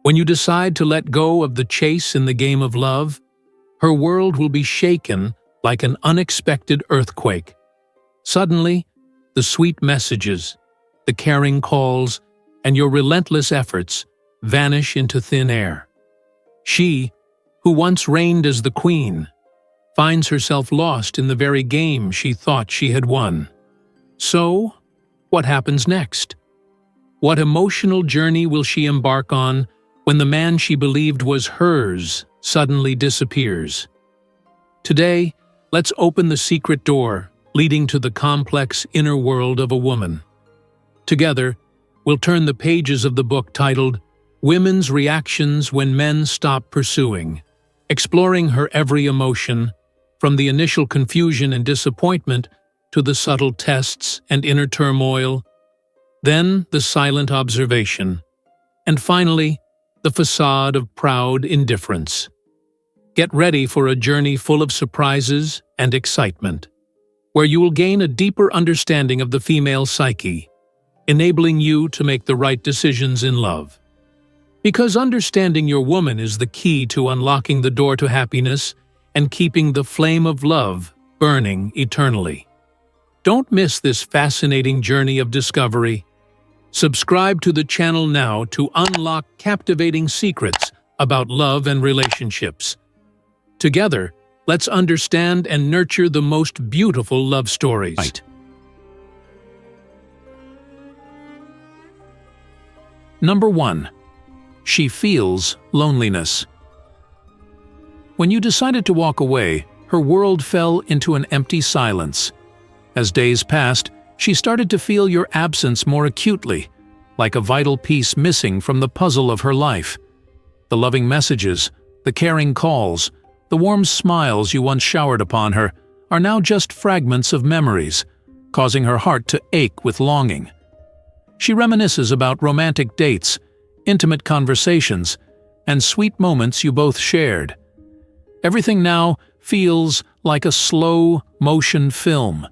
When you decide to let go of the chase in the game of love, her world will be shaken like an unexpected earthquake. Suddenly, the sweet messages, the caring calls, and your relentless efforts vanish into thin air. She, who once reigned as the queen, finds herself lost in the very game she thought she had won. So, what happens next? What emotional journey will she embark on when the man she believed was hers suddenly disappears? Today, let's open the secret door leading to the complex inner world of a woman. Together, we'll turn the pages of the book titled Women's Reactions When Men Stop Pursuing, exploring her every emotion, from the initial confusion and disappointment to the subtle tests and inner turmoil, then the silent observation, and finally, the facade of proud indifference. Get ready for a journey full of surprises and excitement, where you will gain a deeper understanding of the female psyche, enabling you to make the right decisions in love. Because understanding your woman is the key to unlocking the door to happiness and keeping the flame of love burning eternally. Don't miss this fascinating journey of discovery. Subscribe to the channel now to unlock captivating secrets about love and relationships. Together, let's understand and nurture the most beautiful love stories. Right. Number 1. She feels loneliness. When you decided to walk away, her world fell into an empty silence. As days passed, she started to feel your absence more acutely, like a vital piece missing from the puzzle of her life. The loving messages, the caring calls, the warm smiles you once showered upon her are now just fragments of memories, causing her heart to ache with longing. She reminisces about romantic dates, intimate conversations, and sweet moments you both shared. Everything now feels like a slow-motion film,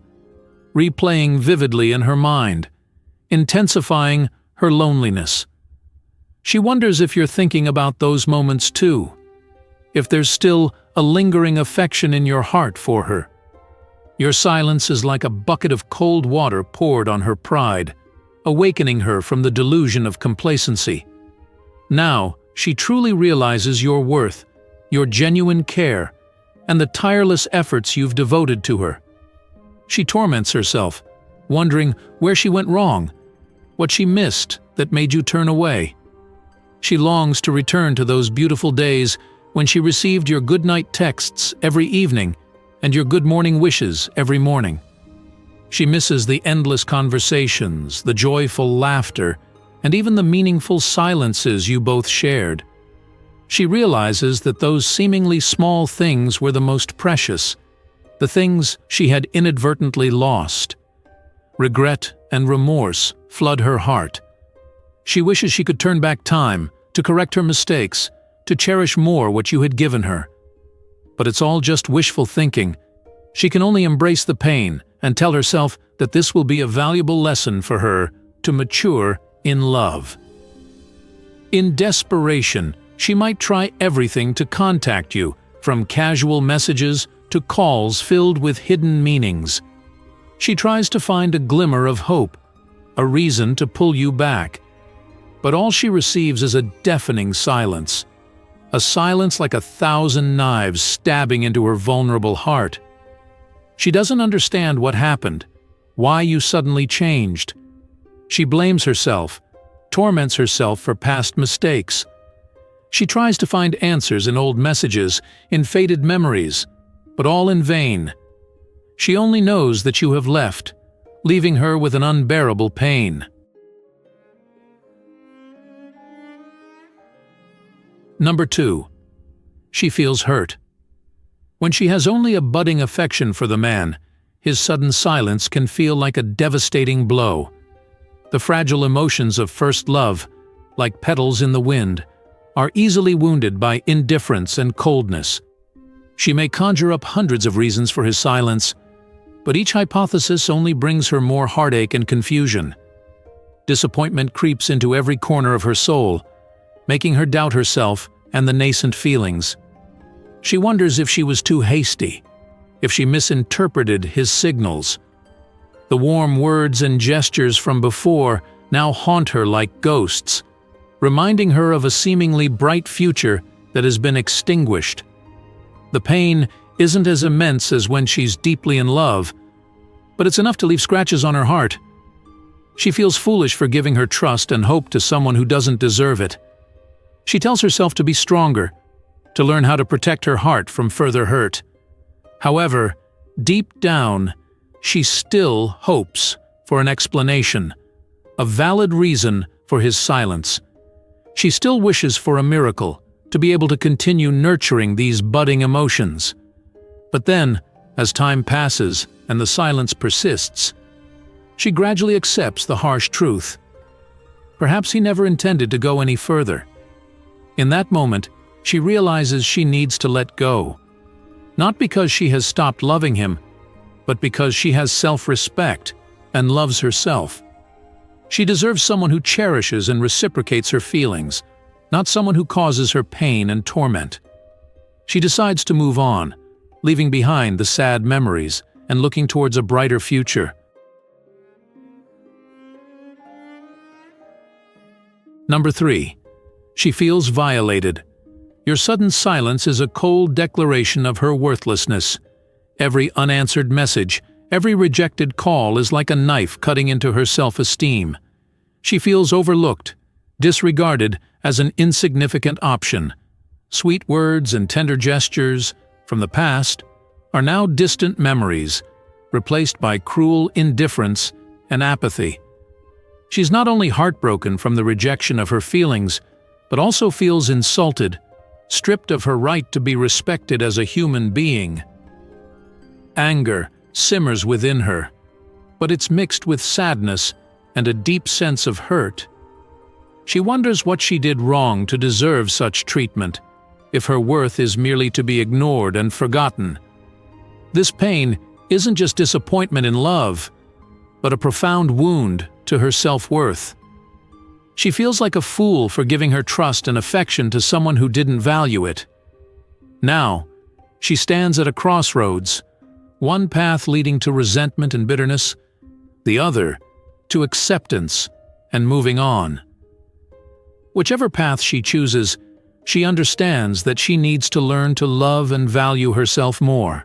replaying vividly in her mind, intensifying her loneliness. She wonders if you're thinking about those moments too, if there's still a lingering affection in your heart for her. Your silence is like a bucket of cold water poured on her pride, awakening her from the delusion of complacency. Now, she truly realizes your worth, your genuine care, and the tireless efforts you've devoted to her. She torments herself, wondering where she went wrong, what she missed that made you turn away. She longs to return to those beautiful days when she received your goodnight texts every evening and your good morning wishes every morning. She misses the endless conversations, the joyful laughter, and even the meaningful silences you both shared. She realizes that those seemingly small things were the most precious, the things she had inadvertently lost. Regret and remorse flood her heart. She wishes she could turn back time, to correct her mistakes, to cherish more what you had given her. But it's all just wishful thinking. She can only embrace the pain and tell herself that this will be a valuable lesson for her to mature in love. In desperation, she might try everything to contact you, from casual messages to calls filled with hidden meanings. She tries to find a glimmer of hope, a reason to pull you back. But all she receives is a deafening silence, a silence like 1,000 knives stabbing into her vulnerable heart. She doesn't understand what happened, why you suddenly changed. She blames herself, torments herself for past mistakes. She tries to find answers in old messages, in faded memories, but all in vain. She only knows that you have left, leaving her with an unbearable pain. Number 2. She feels hurt. When she has only a budding affection for the man, his sudden silence can feel like a devastating blow. The fragile emotions of first love, like petals in the wind, are easily wounded by indifference and coldness. She may conjure up hundreds of reasons for his silence, but each hypothesis only brings her more heartache and confusion. Disappointment creeps into every corner of her soul, making her doubt herself and the nascent feelings. She wonders if she was too hasty, if she misinterpreted his signals. The warm words and gestures from before now haunt her like ghosts, reminding her of a seemingly bright future that has been extinguished. The pain isn't as immense as when she's deeply in love, but it's enough to leave scratches on her heart. She feels foolish for giving her trust and hope to someone who doesn't deserve it. She tells herself to be stronger, to learn how to protect her heart from further hurt. However, deep down, she still hopes for an explanation, a valid reason for his silence. She still wishes for a miracle, to be able to continue nurturing these budding emotions. But then, as time passes and the silence persists, she gradually accepts the harsh truth. Perhaps he never intended to go any further. In that moment, she realizes she needs to let go. Not because she has stopped loving him, but because she has self-respect and loves herself. She deserves someone who cherishes and reciprocates her feelings, not someone who causes her pain and torment. She decides to move on, leaving behind the sad memories and looking towards a brighter future. Number 3. She feels violated. Your sudden silence is a cold declaration of her worthlessness. Every unanswered message, every rejected call is like a knife cutting into her self-esteem. She feels overlooked, disregarded as an insignificant option. Sweet words and tender gestures from the past are now distant memories, replaced by cruel indifference and apathy. She's not only heartbroken from the rejection of her feelings, but also feels insulted, stripped of her right to be respected as a human being. Anger simmers within her, but it's mixed with sadness and a deep sense of hurt. She wonders what she did wrong to deserve such treatment, if her worth is merely to be ignored and forgotten. This pain isn't just disappointment in love, but a profound wound to her self-worth. She feels like a fool for giving her trust and affection to someone who didn't value it. Now, she stands at a crossroads, one path leading to resentment and bitterness, the other to acceptance and moving on. Whichever path she chooses, she understands that she needs to learn to love and value herself more.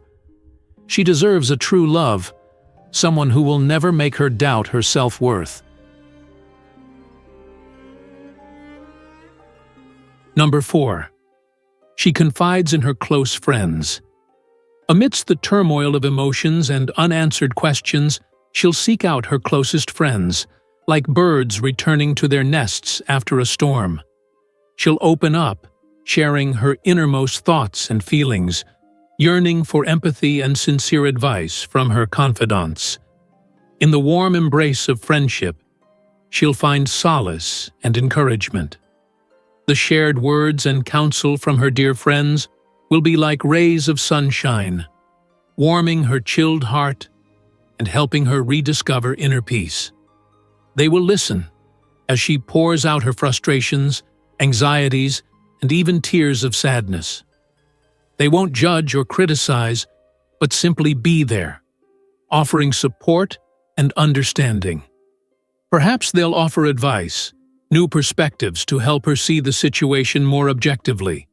She deserves a true love, someone who will never make her doubt her self-worth. Number 4. She confides in her close friends. Amidst the turmoil of emotions and unanswered questions, she'll seek out her closest friends, like birds returning to their nests after a storm. She'll open up, sharing her innermost thoughts and feelings, yearning for empathy and sincere advice from her confidants. In the warm embrace of friendship, she'll find solace and encouragement. The shared words and counsel from her dear friends will be like rays of sunshine, warming her chilled heart and helping her rediscover inner peace. They will listen as she pours out her frustrations, anxieties, and even tears of sadness. They won't judge or criticize, but simply be there, offering support and understanding. Perhaps they'll offer advice, new perspectives to help her see the situation more objectively.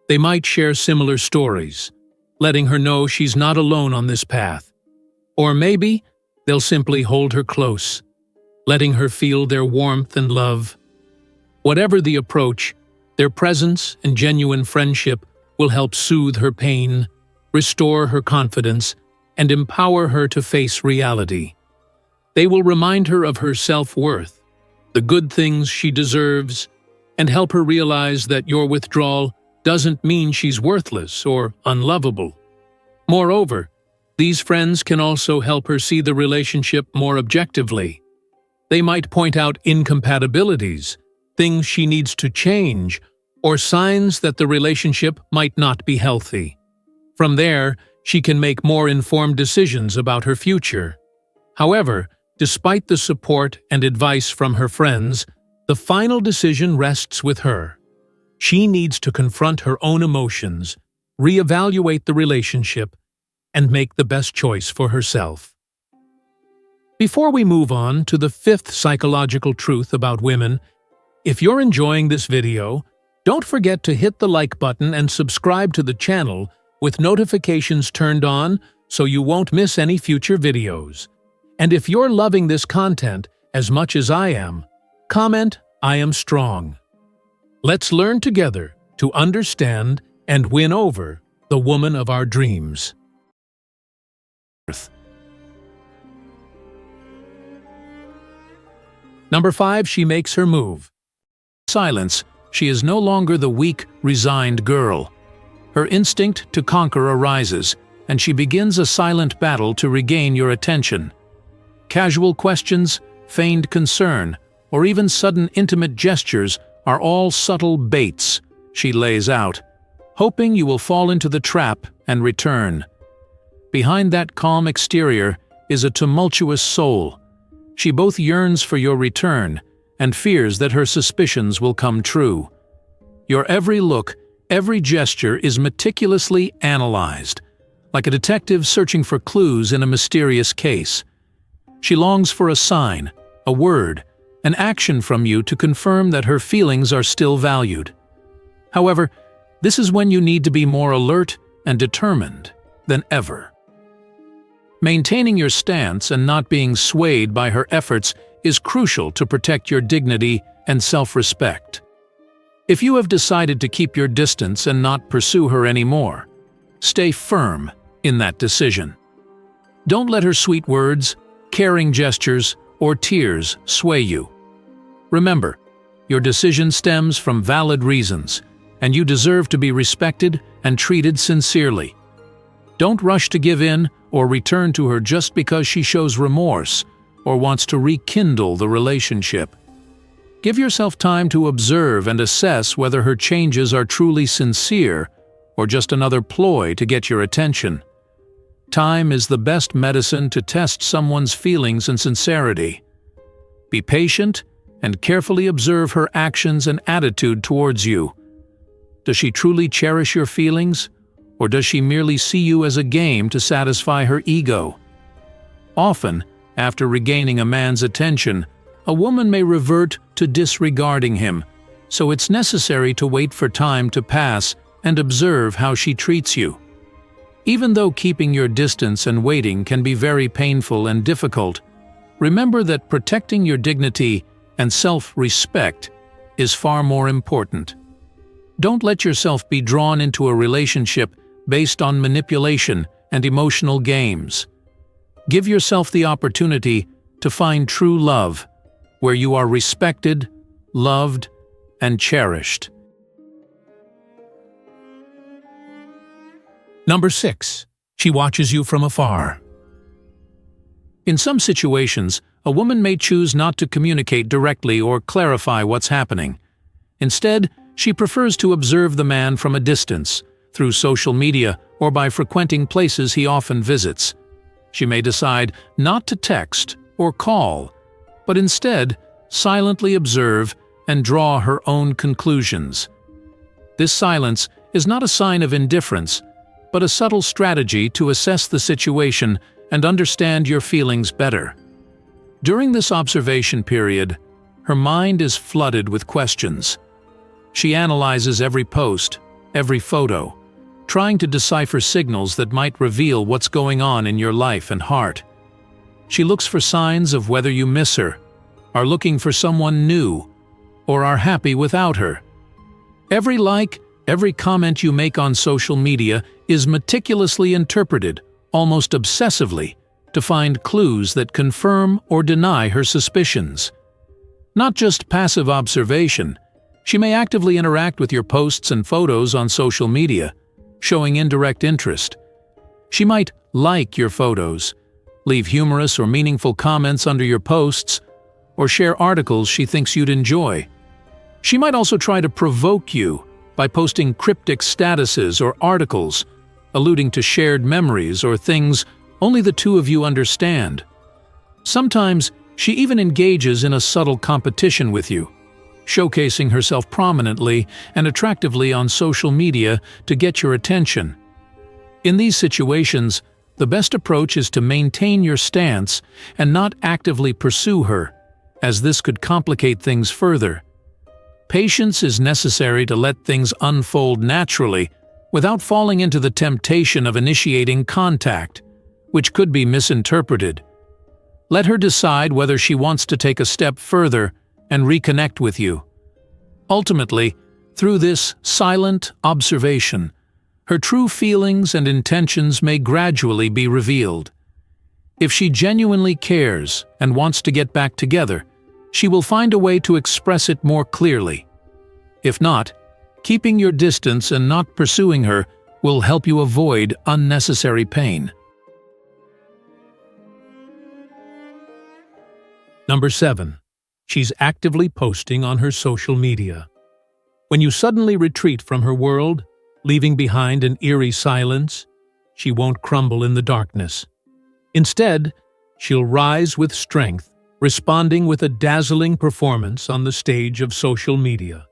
They might share similar stories, letting her know she's not alone on this path. Or maybe they'll simply hold her close, letting her feel their warmth and love. Whatever the approach, their presence and genuine friendship will help soothe her pain, restore her confidence, and empower her to face reality. They will remind her of her self-worth, the good things she deserves, and help her realize that your withdrawal doesn't mean she's worthless or unlovable. Moreover, these friends can also help her see the relationship more objectively. They might point out incompatibilities, things she needs to change, or signs that the relationship might not be healthy. From there, she can make more informed decisions about her future. However, despite the support and advice from her friends, the final decision rests with her. She needs to confront her own emotions, reevaluate the relationship, and make the best choice for herself. Before we move on to the fifth psychological truth about women, if you're enjoying this video, don't forget to hit the like button and subscribe to the channel with notifications turned on so you won't miss any future videos. And if you're loving this content as much as I am, comment, "I am strong." Let's learn together to understand and win over the woman of our dreams. Number 5, she makes her move. In silence, she is no longer the weak, resigned girl. Her instinct to conquer arises, and she begins a silent battle to regain your attention. Casual questions, feigned concern, or even sudden intimate gestures are all subtle baits she lays out, hoping you will fall into the trap and return. Behind that calm exterior is a tumultuous soul. She both yearns for your return and fears that her suspicions will come true. Your every look, every gesture is meticulously analyzed, like a detective searching for clues in a mysterious case. She longs for a sign, a word, an action from you to confirm that her feelings are still valued. However, this is when you need to be more alert and determined than ever. Maintaining your stance and not being swayed by her efforts is crucial to protect your dignity and self-respect. If you have decided to keep your distance and not pursue her anymore, stay firm in that decision. Don't let her sweet words, caring gestures, or tears sway you. Remember, your decision stems from valid reasons, and you deserve to be respected and treated sincerely. Don't rush to give in or return to her just because she shows remorse or wants to rekindle the relationship. Give yourself time to observe and assess whether her changes are truly sincere or just another ploy to get your attention. Time is the best medicine to test someone's feelings and sincerity. Be patient and carefully observe her actions and attitude towards you. Does she truly cherish your feelings, or does she merely see you as a game to satisfy her ego? Often, after regaining a man's attention, a woman may revert to disregarding him, so it's necessary to wait for time to pass and observe how she treats you. Even though keeping your distance and waiting can be very painful and difficult, remember that protecting your dignity and self-respect is far more important. Don't let yourself be drawn into a relationship based on manipulation and emotional games. Give yourself the opportunity to find true love, where you are respected, loved, and cherished. Number 6, she watches you from afar. In some situations, a woman may choose not to communicate directly or clarify what's happening. Instead, she prefers to observe the man from a distance, through social media or by frequenting places he often visits. She may decide not to text or call, but instead silently observe and draw her own conclusions. This silence is not a sign of indifference, but a subtle strategy to assess the situation and understand your feelings better. During this observation period, her mind is flooded with questions. She analyzes every post, every photo, trying to decipher signals that might reveal what's going on in your life and heart. She looks for signs of whether you miss her, are looking for someone new, or are happy without her. Every like, every comment you make on social media is meticulously interpreted, almost obsessively, to find clues that confirm or deny her suspicions. Not just passive observation, she may actively interact with your posts and photos on social media, showing indirect interest. She might like your photos, leave humorous or meaningful comments under your posts, or share articles she thinks you'd enjoy. She might also try to provoke you by posting cryptic statuses or articles, alluding to shared memories or things only the two of you understand. Sometimes she even engages in a subtle competition with you, showcasing herself prominently and attractively on social media to get your attention. In these situations, the best approach is to maintain your stance and not actively pursue her, as this could complicate things further. Patience is necessary to let things unfold naturally without falling into the temptation of initiating contact, which could be misinterpreted. Let her decide whether she wants to take a step further and reconnect with you. Ultimately, through this silent observation, her true feelings and intentions may gradually be revealed. If she genuinely cares and wants to get back together, she will find a way to express it more clearly. If not, keeping your distance and not pursuing her will help you avoid unnecessary pain. Number 7. She's actively posting on her social media. When you suddenly retreat from her world, leaving behind an eerie silence, she won't crumble in the darkness. Instead, she'll rise with strength, responding with a dazzling performance on the stage of social media.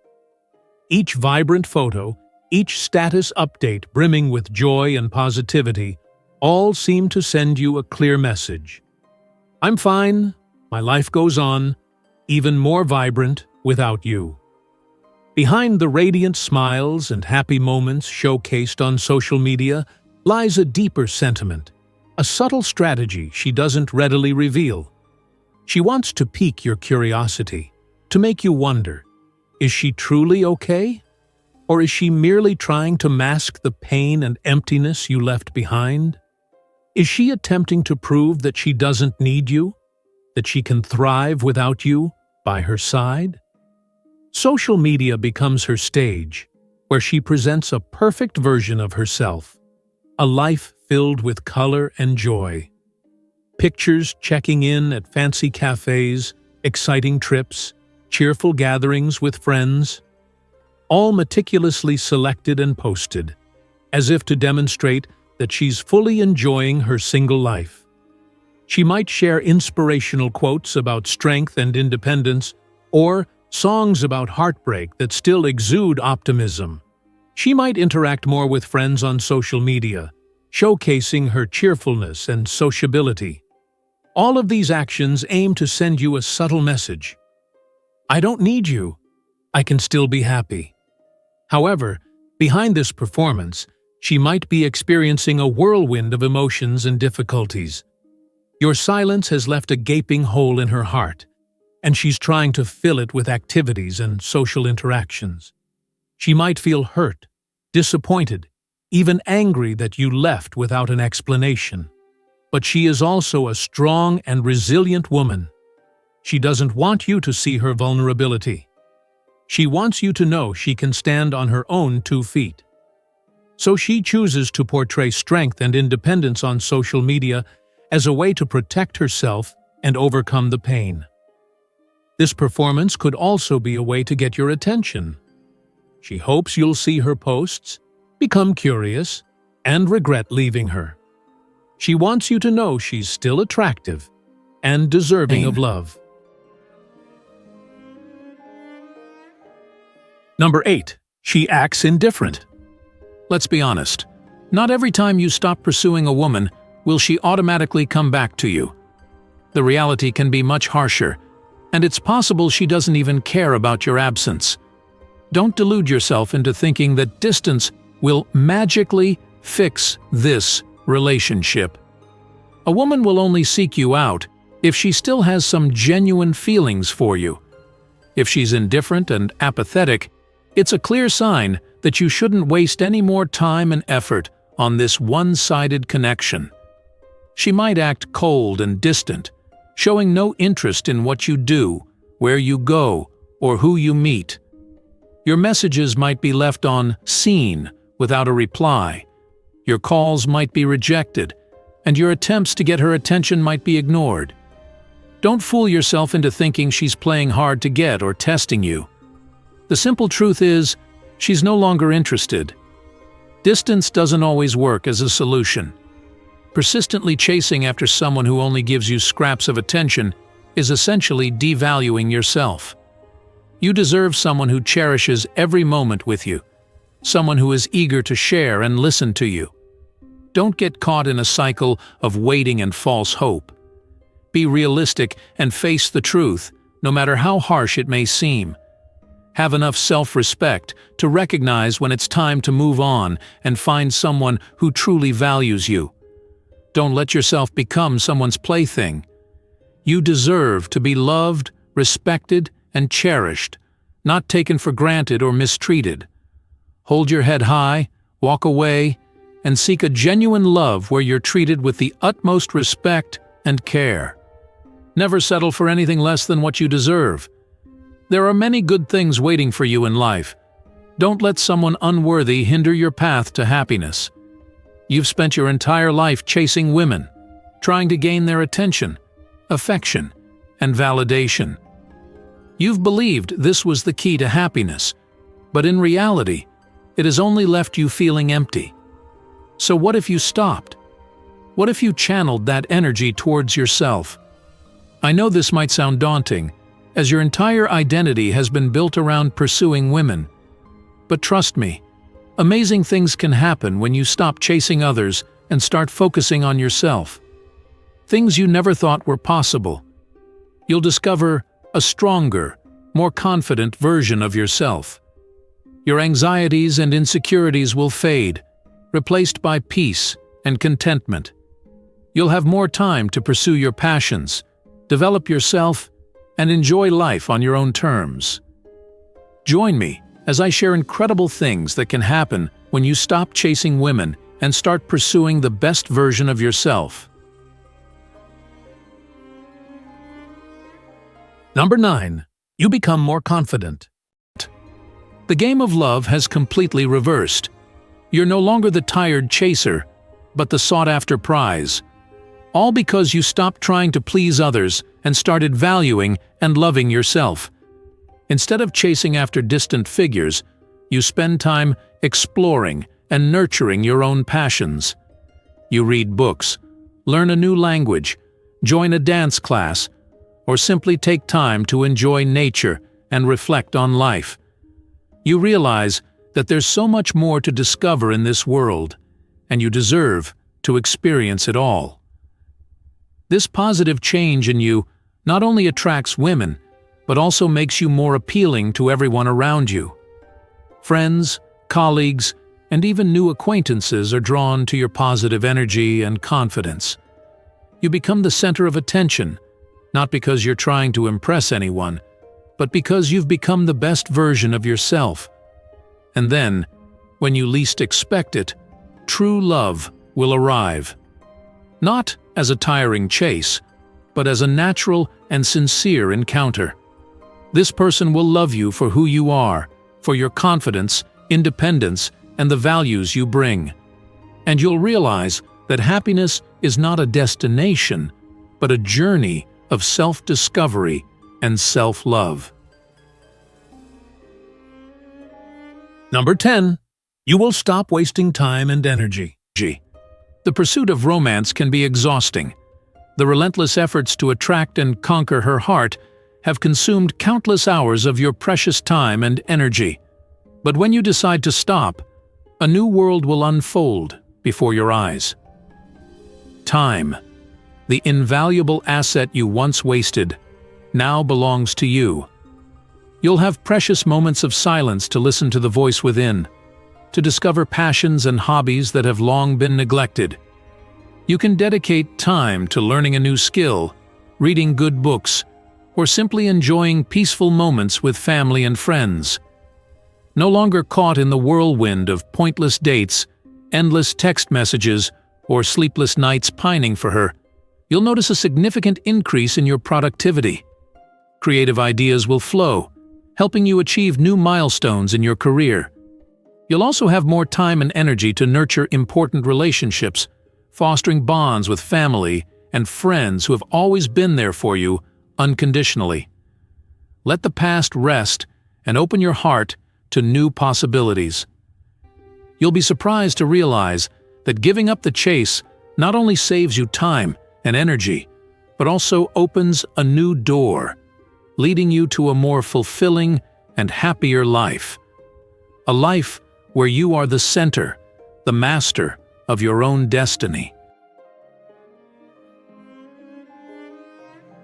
Each vibrant photo, each status update brimming with joy and positivity, all seem to send you a clear message. I'm fine, my life goes on, even more vibrant without you. Behind the radiant smiles and happy moments showcased on social media lies a deeper sentiment, a subtle strategy she doesn't readily reveal. She wants to pique your curiosity, to make you wonder, is she truly okay? Or is she merely trying to mask the pain and emptiness you left behind? Is she attempting to prove that she doesn't need you, that she can thrive without you by her side? Social media becomes her stage, where she presents a perfect version of herself, a life filled with color and joy. Pictures checking in at fancy cafes, exciting trips, cheerful gatherings with friends, all meticulously selected and posted, as if to demonstrate that she's fully enjoying her single life. She might share inspirational quotes about strength and independence, or songs about heartbreak that still exude optimism. She might interact more with friends on social media, showcasing her cheerfulness and sociability. All of these actions aim to send you a subtle message. I don't need you. I can still be happy. However, behind this performance, she might be experiencing a whirlwind of emotions and difficulties. Your silence has left a gaping hole in her heart, and she's trying to fill it with activities and social interactions. She might feel hurt, disappointed, even angry that you left without an explanation. But she is also a strong and resilient woman. She doesn't want you to see her vulnerability. She wants you to know she can stand on her own 2 feet. So she chooses to portray strength and independence on social media as a way to protect herself and overcome the pain. This performance could also be a way to get your attention. She hopes you'll see her posts, become curious, and regret leaving her. She wants you to know she's still attractive and deserving of love. Number 8. She acts indifferent. Let's be honest. Not every time you stop pursuing a woman will she automatically come back to you. The reality can be much harsher, and it's possible she doesn't even care about your absence. Don't delude yourself into thinking that distance will magically fix this relationship. A woman will only seek you out if she still has some genuine feelings for you. If she's indifferent and apathetic, it's a clear sign that you shouldn't waste any more time and effort on this one-sided connection. She might act cold and distant, showing no interest in what you do, where you go, or who you meet. Your messages might be left on seen without a reply. Your calls might be rejected, and your attempts to get her attention might be ignored. Don't fool yourself into thinking she's playing hard to get or testing you. The simple truth is, she's no longer interested. Distance doesn't always work as a solution. Persistently chasing after someone who only gives you scraps of attention is essentially devaluing yourself. You deserve someone who cherishes every moment with you, someone who is eager to share and listen to you. Don't get caught in a cycle of waiting and false hope. Be realistic and face the truth, no matter how harsh it may seem. Have enough self-respect to recognize when it's time to move on and find someone who truly values you. Don't let yourself become someone's plaything. You deserve to be loved, respected, and cherished, not taken for granted or mistreated. Hold your head high, walk away, and seek a genuine love where you're treated with the utmost respect and care. Never settle for anything less than what you deserve. There are many good things waiting for you in life. Don't let someone unworthy hinder your path to happiness. You've spent your entire life chasing women, trying to gain their attention, affection, and validation. You've believed this was the key to happiness, but in reality, it has only left you feeling empty. So what if you stopped? What if you channeled that energy towards yourself? I know this might sound daunting, as your entire identity has been built around pursuing women. But trust me, amazing things can happen when you stop chasing others and start focusing on yourself. Things you never thought were possible. You'll discover a stronger, more confident version of yourself. Your anxieties and insecurities will fade, replaced by peace and contentment. You'll have more time to pursue your passions, develop yourself, and enjoy life on your own terms. Join me as I share incredible things that can happen when you stop chasing women and start pursuing the best version of yourself. Number 9. You become more confident. The game of love has completely reversed. You're no longer the tired chaser, but the sought-after prize. All because you stopped trying to please others and started valuing and loving yourself. Instead of chasing after distant figures, you spend time exploring and nurturing your own passions. You read books, learn a new language, join a dance class, or simply take time to enjoy nature and reflect on life. You realize that there's so much more to discover in this world, and you deserve to experience it all. This positive change in you not only attracts women, but also makes you more appealing to everyone around you. Friends, colleagues, and even new acquaintances are drawn to your positive energy and confidence. You become the center of attention, not because you're trying to impress anyone, but because you've become the best version of yourself. And then, when you least expect it, true love will arrive. Not as a tiring chase, but as a natural and sincere encounter. This person will love you for who you are, for your confidence, independence, and the values you bring. And you'll realize that happiness is not a destination, but a journey of self-discovery and self-love. Number 10. You will stop wasting time and energy. The pursuit of romance can be exhausting. The relentless efforts to attract and conquer her heart have consumed countless hours of your precious time and energy. But when you decide to stop, a new world will unfold before your eyes. Time, the invaluable asset you once wasted, now belongs to you. You'll have precious moments of silence to listen to the voice within, to discover passions and hobbies that have long been neglected. You can dedicate time to learning a new skill, reading good books, or simply enjoying peaceful moments with family and friends. No longer caught in the whirlwind of pointless dates, endless text messages, or sleepless nights pining for her, you'll notice a significant increase in your productivity. Creative ideas will flow, helping you achieve new milestones in your career. You'll also have more time and energy to nurture important relationships, fostering bonds with family and friends who have always been there for you unconditionally. Let the past rest and open your heart to new possibilities. You'll be surprised to realize that giving up the chase not only saves you time and energy, but also opens a new door, leading you to a more fulfilling and happier life. A life where you are the center, the master of your own destiny.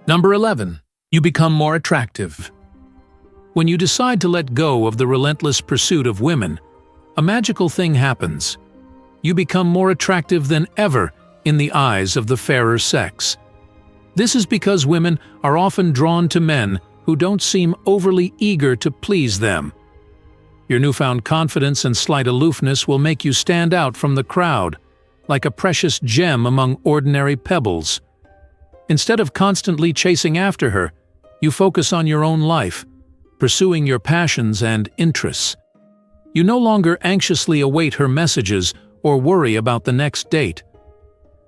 Number 11. You become more attractive. When you decide to let go of the relentless pursuit of women, a magical thing happens. You become more attractive than ever in the eyes of the fairer sex. This is because women are often drawn to men who don't seem overly eager to please them. Your newfound confidence and slight aloofness will make you stand out from the crowd, like a precious gem among ordinary pebbles. Instead of constantly chasing after her, you focus on your own life, pursuing your passions and interests. You no longer anxiously await her messages or worry about the next date.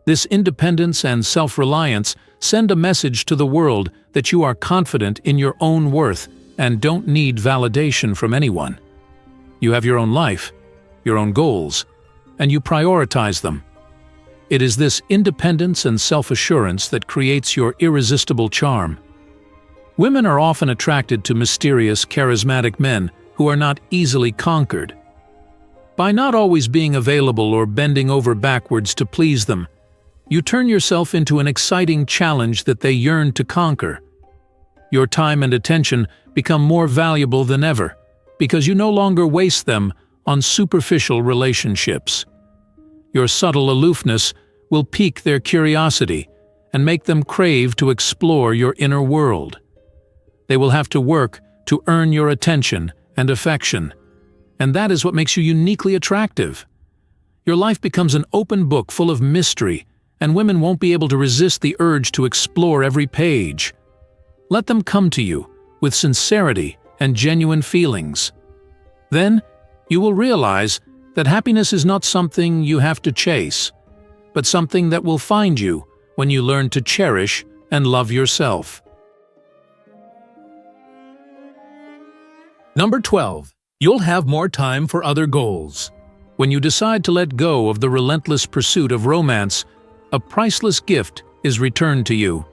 This independence and self-reliance send a message to the world that you are confident in your own worth and don't need validation from anyone. You have your own life, your own goals, and you prioritize them. It is this independence and self-assurance that creates your irresistible charm. Women are often attracted to mysterious, charismatic men who are not easily conquered. By not always being available or bending over backwards to please them, you turn yourself into an exciting challenge that they yearn to conquer. Your time and attention become more valuable than ever, because you no longer waste them on superficial relationships. Your subtle aloofness will pique their curiosity and make them crave to explore your inner world. They will have to work to earn your attention and affection, and that is what makes you uniquely attractive. Your life becomes an open book full of mystery, and women won't be able to resist the urge to explore every page. Let them come to you with sincerity and genuine feelings. Then, you will realize that happiness is not something you have to chase, but something that will find you when you learn to cherish and love yourself. Number 12. You'll have more time for other goals. When you decide to let go of the relentless pursuit of romance, a priceless gift is returned to you: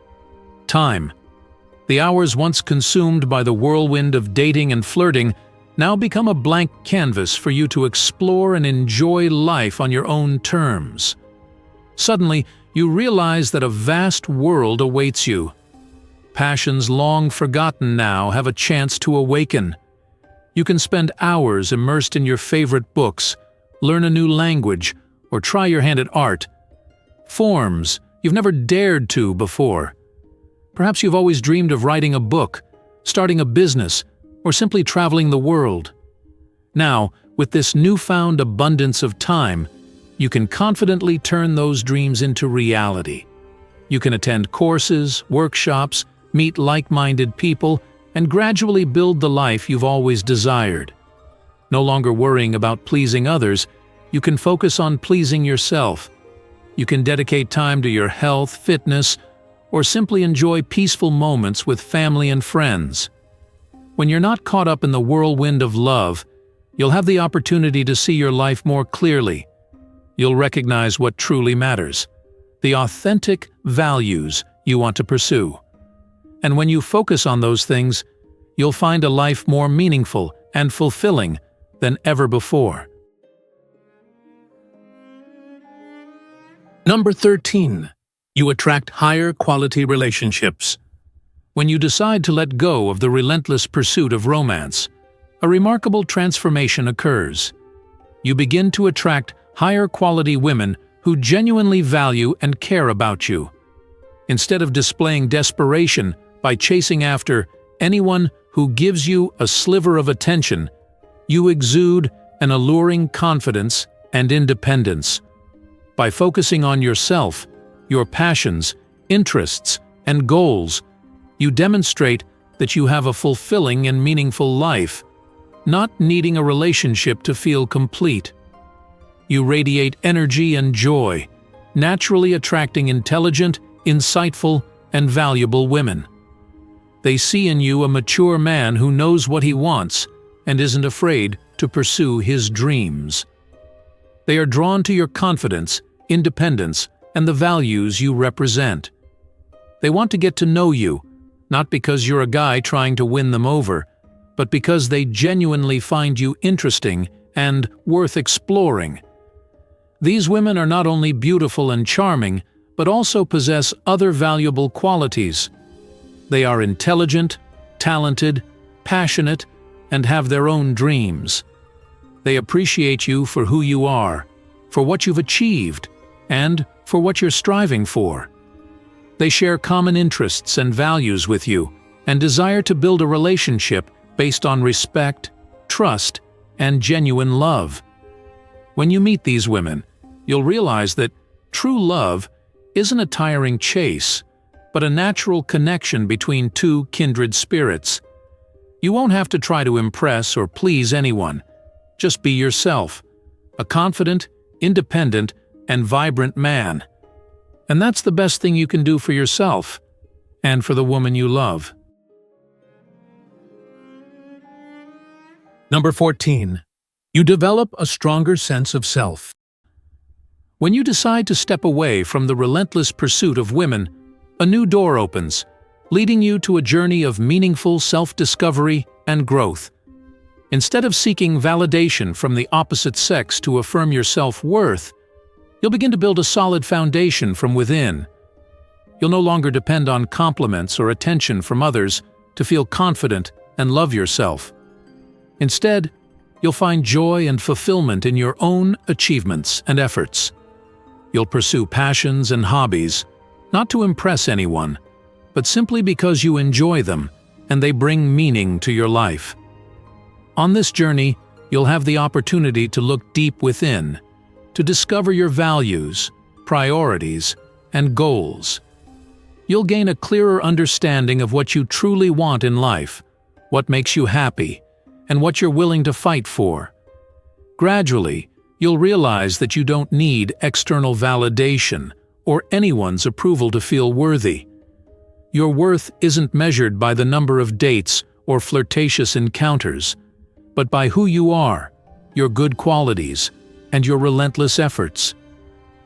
time. The hours once consumed by the whirlwind of dating and flirting now become a blank canvas for you to explore and enjoy life on your own terms. Suddenly, you realize that a vast world awaits you. Passions long forgotten now have a chance to awaken. You can spend hours immersed in your favorite books, learn a new language, or try your hand at art. Forms you've never dared to before. Perhaps you've always dreamed of writing a book, starting a business, or simply traveling the world. Now, with this newfound abundance of time, you can confidently turn those dreams into reality. You can attend courses, workshops, meet like-minded people, and gradually build the life you've always desired. No longer worrying about pleasing others, you can focus on pleasing yourself. You can dedicate time to your health, fitness, or simply enjoy peaceful moments with family and friends. When you're not caught up in the whirlwind of love, you'll have the opportunity to see your life more clearly. You'll recognize what truly matters, the authentic values you want to pursue. And when you focus on those things, you'll find a life more meaningful and fulfilling than ever before. Number 13. You attract higher quality relationships. When you decide to let go of the relentless pursuit of romance, a remarkable transformation occurs. You begin to attract higher quality women who genuinely value and care about you. Instead of displaying desperation by chasing after anyone who gives you a sliver of attention, you exude an alluring confidence and independence. By focusing on yourself, your passions, interests, and goals, you demonstrate that you have a fulfilling and meaningful life, not needing a relationship to feel complete. You radiate energy and joy, naturally attracting intelligent, insightful, and valuable women. They see in you a mature man who knows what he wants and isn't afraid to pursue his dreams. They are drawn to your confidence, independence, and the values you represent. They want to get to know you, not because you're a guy trying to win them over, but because they genuinely find you interesting and worth exploring. These women are not only beautiful and charming, but also possess other valuable qualities. They are intelligent, talented, passionate, and have their own dreams. They appreciate you for who you are, for what you've achieved, and for what you're striving for. They share common interests and values with you, and desire to build a relationship based on respect, trust, and genuine love. When you meet these women, you'll realize that true love isn't a tiring chase, but a natural connection between two kindred spirits. You won't have to try to impress or please anyone. Just be yourself, a confident, independent, and vibrant man. And that's the best thing you can do for yourself and for the woman you love. Number 14. You develop a stronger sense of self. When you decide to step away from the relentless pursuit of women, a new door opens, leading you to a journey of meaningful self-discovery and growth. Instead of seeking validation from the opposite sex to affirm your self-worth, you'll begin to build a solid foundation from within. You'll no longer depend on compliments or attention from others to feel confident and love yourself. Instead, you'll find joy and fulfillment in your own achievements and efforts. You'll pursue passions and hobbies, not to impress anyone, but simply because you enjoy them and they bring meaning to your life. On this journey, you'll have the opportunity to look deep within, to discover your values, priorities, and goals. You'll gain a clearer understanding of what you truly want in life, what makes you happy, and what you're willing to fight for. Gradually, you'll realize that you don't need external validation or anyone's approval to feel worthy. Your worth isn't measured by the number of dates or flirtatious encounters, but by who you are, your good qualities, and your relentless efforts.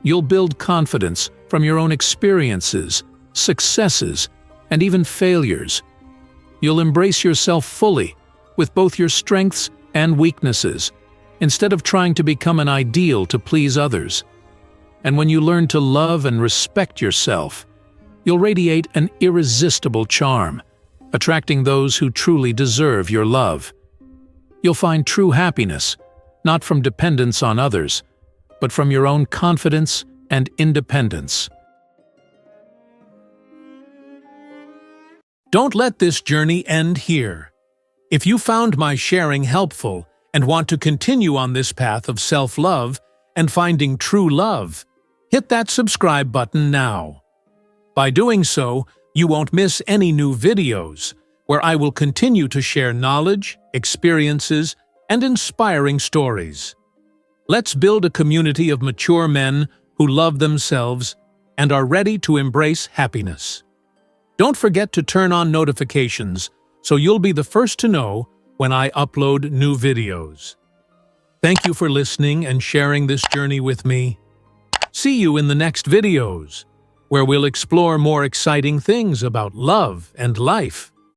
You'll build confidence from your own experiences, successes, and even failures. You'll embrace yourself fully, with both your strengths and weaknesses, instead of trying to become an ideal to please others. And when you learn to love and respect yourself, you'll radiate an irresistible charm, attracting those who truly deserve your love. You'll find true happiness, not from dependence on others, but from your own confidence and independence. Don't let this journey end here. If you found my sharing helpful and want to continue on this path of self-love and finding true love, hit that subscribe button now. By doing so, you won't miss any new videos, where I will continue to share knowledge, experiences, and inspiring stories. Let's build a community of mature men who love themselves and are ready to embrace happiness. Don't forget to turn on notifications so you'll be the first to know when I upload new videos. Thank you for listening and sharing this journey with me. See you in the next videos, where we'll explore more exciting things about love and life.